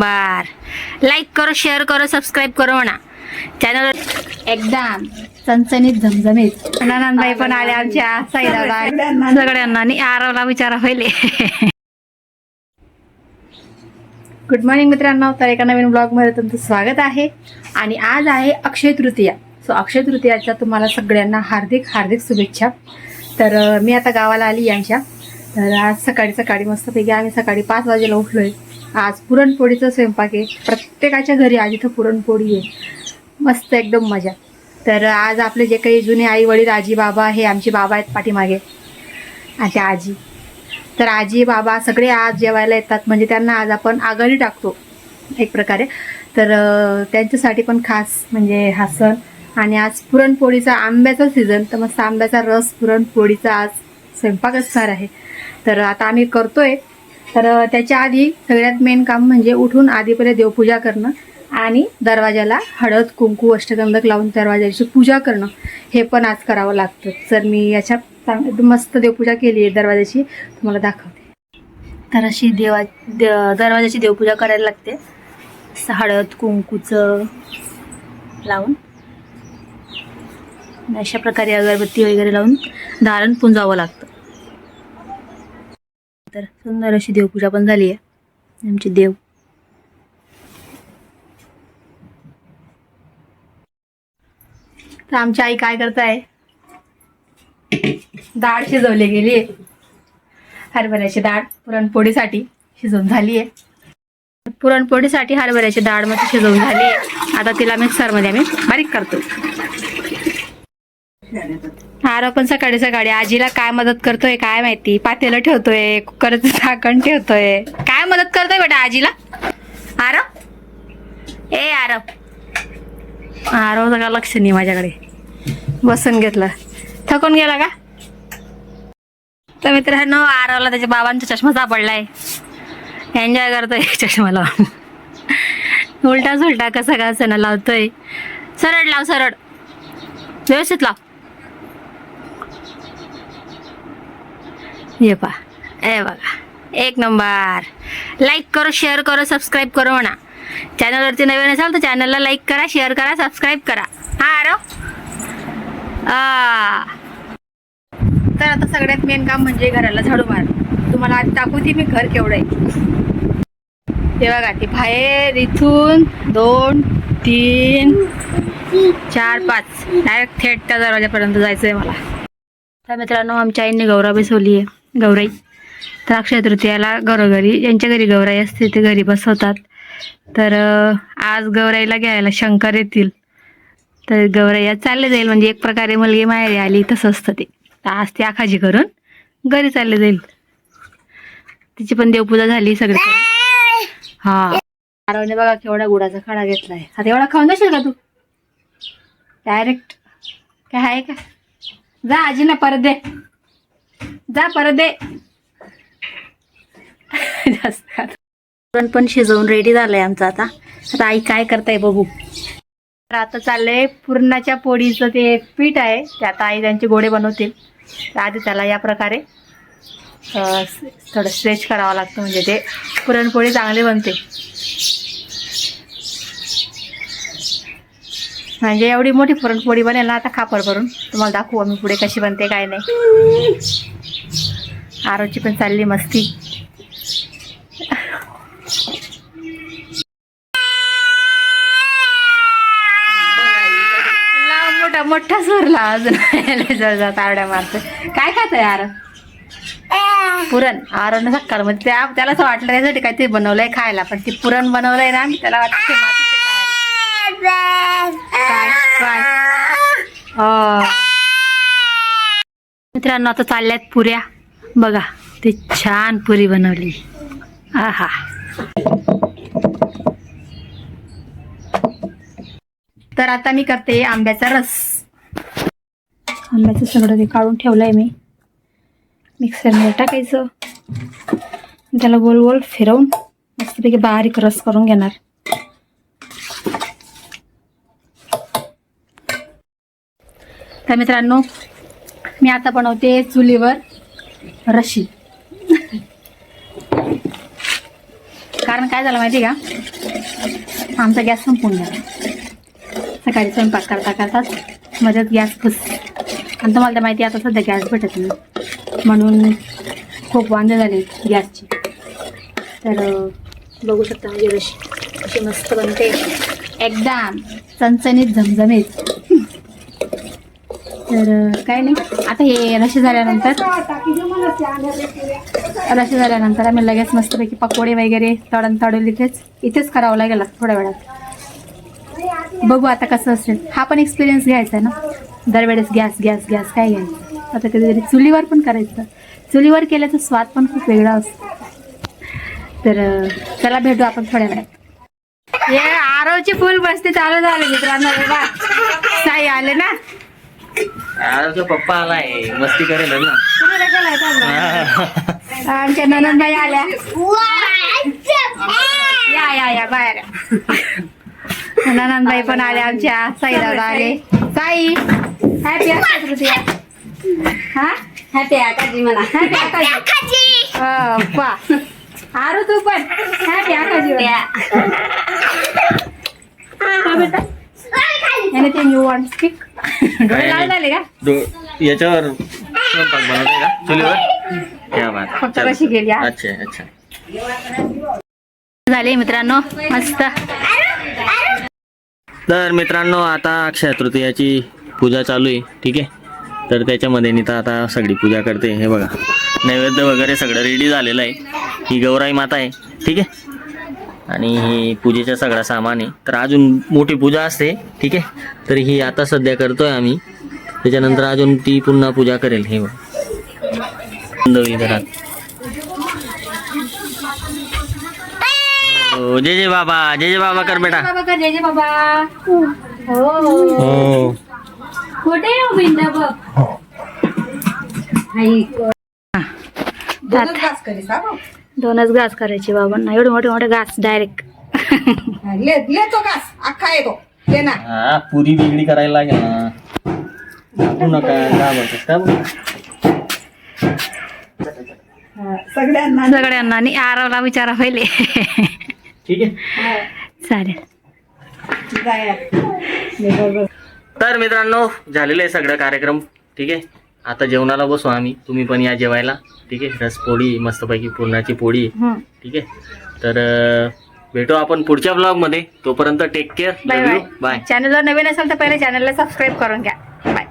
Number. Like करो, share करो, subscribe करो म्हणा चॅनल. एकदम चणचणीत झमझमीत. नंदबाई पण आले आमच्या सगळ्यांना आणि आरवला विचारा पहिले. गुड मॉर्निंग मित्रांनो. तर एका नवीन ब्लॉग मध्ये तुमचं स्वागत आहे. आणि आज आहे अक्षय तृतीया. सो अक्षय तृतीयाच्या तुम्हाला सगळ्यांना हार्दिक हार्दिक शुभेच्छा. तर मी आता गावाला आली यांच्या. तर आज सकाळी मस्तपैकी आम्ही सकाळी 5 वाजेला उठलोय. आज पुरणपोळीचा स्वयंपाक आहे. प्रत्येकाच्या घरी आज इथं पुरणपोळी आहे. मस्त एकदम मजा. तर आज आपले जे काही जुने आई वडील आजी बाबा हे आमचे बाबा आहेत पाठीमागे आणि त्या आजी. तर आजी बाबा सगळे आज जेवायला येतात. म्हणजे त्यांना आज आपण आगळी टाकतो एक प्रकारे. तर त्यांच्यासाठी पण खास म्हणजे हा सण. आणि आज पुरणपोळीचा आंब्याचा सीझन. तर मस्त आंब्याचा रस पुरणपोळीचा आज स्वयंपाक असणार आहे. तर आता आम्ही करतोय. तर त्याच्या आधी सगळ्यात मेन काम म्हणजे उठून आधी पहिले देवपूजा करणं आणि दरवाजाला हळद कुंकू अष्टगंधक लावून दरवाजाची पूजा करणं हे पण आज करावं लागतं. तर मी याच्यात मस्त देवपूजा केली आहे दरवाजाची, तुम्हाला दाखवते. तर अशी दरवाजाची देवपूजा करायला लागते. हळद कुंकूचं लावून अशा प्रकारे अगरबत्ती वगैरे लावून दारण पुंजावं लागतं. तर सुंदर अशी देवपूजा पण झाली आहे आमची देव. तर आमची आई काय करताय, डाळ शिजवली गेली आहे. हरभऱ्याची डाळ पुरणपोळीसाठी शिजवून झाली आहे. पुरणपोळीसाठी हरभऱ्याची डाळ मध्ये शिजवून झाली आहे. आता तिला मिक्सरमध्ये आम्ही बारीक करतो. आरव पण सकाळी आजीला काय मदत करतोय काय माहिती. पातेलं ठेवतोय, कुकरचं झाकण ठेवतोय. काय मदत करतोय बेटा आजीला आरव? ए आरव सगळं लक्ष नाही माझ्याकडे. बसून घेतलं. थकून गेला का? तर मित्रांनो आरवला त्याच्या बाबांचा चष्मा सापडलाय. एन्जॉय करतोय चष्मा लावून. उलटा सुलटा कसा कसं लावतोय. सरळ लाव, सरळ व्यवस्थित लाव. ये पा ए बघा एक नंबर. लाईक करो, शेअर करो, सबस्क्राईब करो म्हणा. चॅनलवरती नवीन असाल तर चॅनलला लाईक करा, शेअर करा, सबस्क्राईब करा. हा आरव. तर आता सगळ्यात मेन काम म्हणजे घराला झाडू मार. तुम्हाला आज दाखवते मी घर केवढं आहे ते बघा. ती बाहेर इथून 2 3 4 5 डायरेक्ट थेट त्या दरवाजापर्यंत जायचं आहे मला. तर मित्रांनो आमच्या आईने गौरा बसवली आहे. गौराई तर अक्षय तृतीयाला घरोघरी ज्यांच्या घरी गौराई असते ते घरी बसवतात. तर आज गौराईला घ्यायला शंकर येतील. तर गौराई चालले जाईल. म्हणजे एक प्रकारे मुलगी माहेरी आली तसं असतं ते. तर आज ती आखाजी करून घरी चालले जाईल. तिची पण देवपूजा झाली सगळी. हा आरवने बघा केवढा गुडाचा खडा घेतलाय. आता एवढा खाऊन जाशील का तू डायरेक्ट? काय आहे का? जा आजीना परत दे, जा परत दे. जास्त पुरण पण शिजवून रेडी झालंय आमचं. आता आई काय करताय बघू. तर आता चाललंय पुरणाच्या पोळीचं ते पीठ आहे ते आता आई त्यांचे गोळे बनवतील. तर आधी त्याला या प्रकारे थोडं स्ट्रेच करावं लागतं म्हणजे ते पुरणपोळी चांगली बनते. म्हणजे एवढी मोठी पुरणपोळी बनेल ना आता खापर भरून. तुम्हाला दाखवू आम्ही पुढे कशी बनते काय नाही. आरोची पण चालली मस्ती. मोठा सुरला अजून तारड्या मारतोय. काय खातोय आर? पुरण. आरोने सकाळ मध्ये त्याला असं वाटलं त्यासाठी काहीतरी बनवलंय खायला. पण ती पुरण बनवलंय ना त्याला वाटतं मित्रांनो आता चालल्यात पुऱ्या. बघा ते छान पुरी बनवली. आहा तर आता मी करते आंब्याचा रस. आंब्याचं सगळं ते काढून ठेवलंय मी. मिक्सरमध्ये टाकायचं. त्याला गोल गोल फिरवून मस्तपैकी बारीक रस करून घेणार. तर मित्रांनो मी आता बनवते चुलीवर रशी. कारण काय झालं माहिती का, आमचा गॅस संपून गेला सकाळी स्वयंपाक करता करताच मध्येच गॅस फुस. आणि तुम्हाला तर माहिती आता सध्या गॅस भेटत नाही म्हणून खूप वांदे झाले गॅसची. तर बघू शकता म्हणजे रशी अशी मस्त बनते एकदम चणचणीत झमझमीत. तर काय नाही, आता हे रशी झाल्यानंतर आम्ही लगेच मस्तपैकी पकोडे वगैरे तळून इथेच करावं लागेल थोड्या वेळात. बघू आता कसं असेल, हा पण एक्सपिरियन्स घ्यायचा आहे ना. दरवेळेस गॅस गॅस गॅस काय घ्यायचं, आता कधीतरी चुलीवर पण करायचं. चुलीवर केल्याचा स्वाद पण खूप वेगळा असतो. तर चला भेटू आपण थोड्या वेळात. हे आरवची फुल बसती चालू झाली मित्रांनो. बघा साई आले ना, आरवचा पप्पा आलाय, मस्ती करेल ना. आमच्या ननंदबाई आल्या. या बाहेर ननंदबाई पण आल्या आमच्या. साई दादा आले. साई हॅपी अक्षय तृतीया. हा हॅपी आकाजी म्हणा. हॅपी आकाजी. पा आरू तू पण happy Akaji. Anything you want speak. डोळे लाल झाले का याच्यावर स्वयंपाक बनवते का चुलीवर? क्या बात. फक्त कशी गेली. अच्छा अच्छा. झाले मित्रांनो मस्त. तर मित्रांनो आता अक्षय तृतीयाची पूजा चालू आहे. ठीक आहे, तर त्याच्यामध्ये नीता आता सगळी पूजा करते. हे बघा नैवेद्य वगैरे सगळं रेडी झालेलं आहे. ही गौराई माता आहे. ठीक आहे, आणि ही पूजेचा सगळा सामान आहे. तर अजून मोठी पूजा असते. ठीक आहे, तर ही आता सध्या करतोय आम्ही. त्याच्यानंतर अजून ती पुन्हा पूजा करेल. हे घरात जय जय बाबा कर बेटा. बाबा कर जय जय बाबा. हो कुठे हो बिंदा बघ. दोनच घास करायचे बाबांना. एवढे मोठे मोठे घास डायरेक्ट. हा पुरी वेगळी करायला लागेल ना. दाबू नका दाबतच का बघ. सगळ्यांना आणि आरवला विचारा पहिले. ठीक आहे चालेल. तर मित्रांनो झालेलं आहे सगळं कार्यक्रम. ठीक आहे, आता जेवणाला बसू आम्ही. तुम्ही पण या जेवायला. ठीक आहे, रसपोळी मस्तपैकी पुरणाची पोळी. ठीक आहे, तर भेटू आपण पुढच्या ब्लॉग मध्ये. तोपर्यंत टेक केअर. Bye bye. चॅनलवर नवीन असेल तर पहिले चॅनलला सबस्क्राईब करून घ्या. बाय.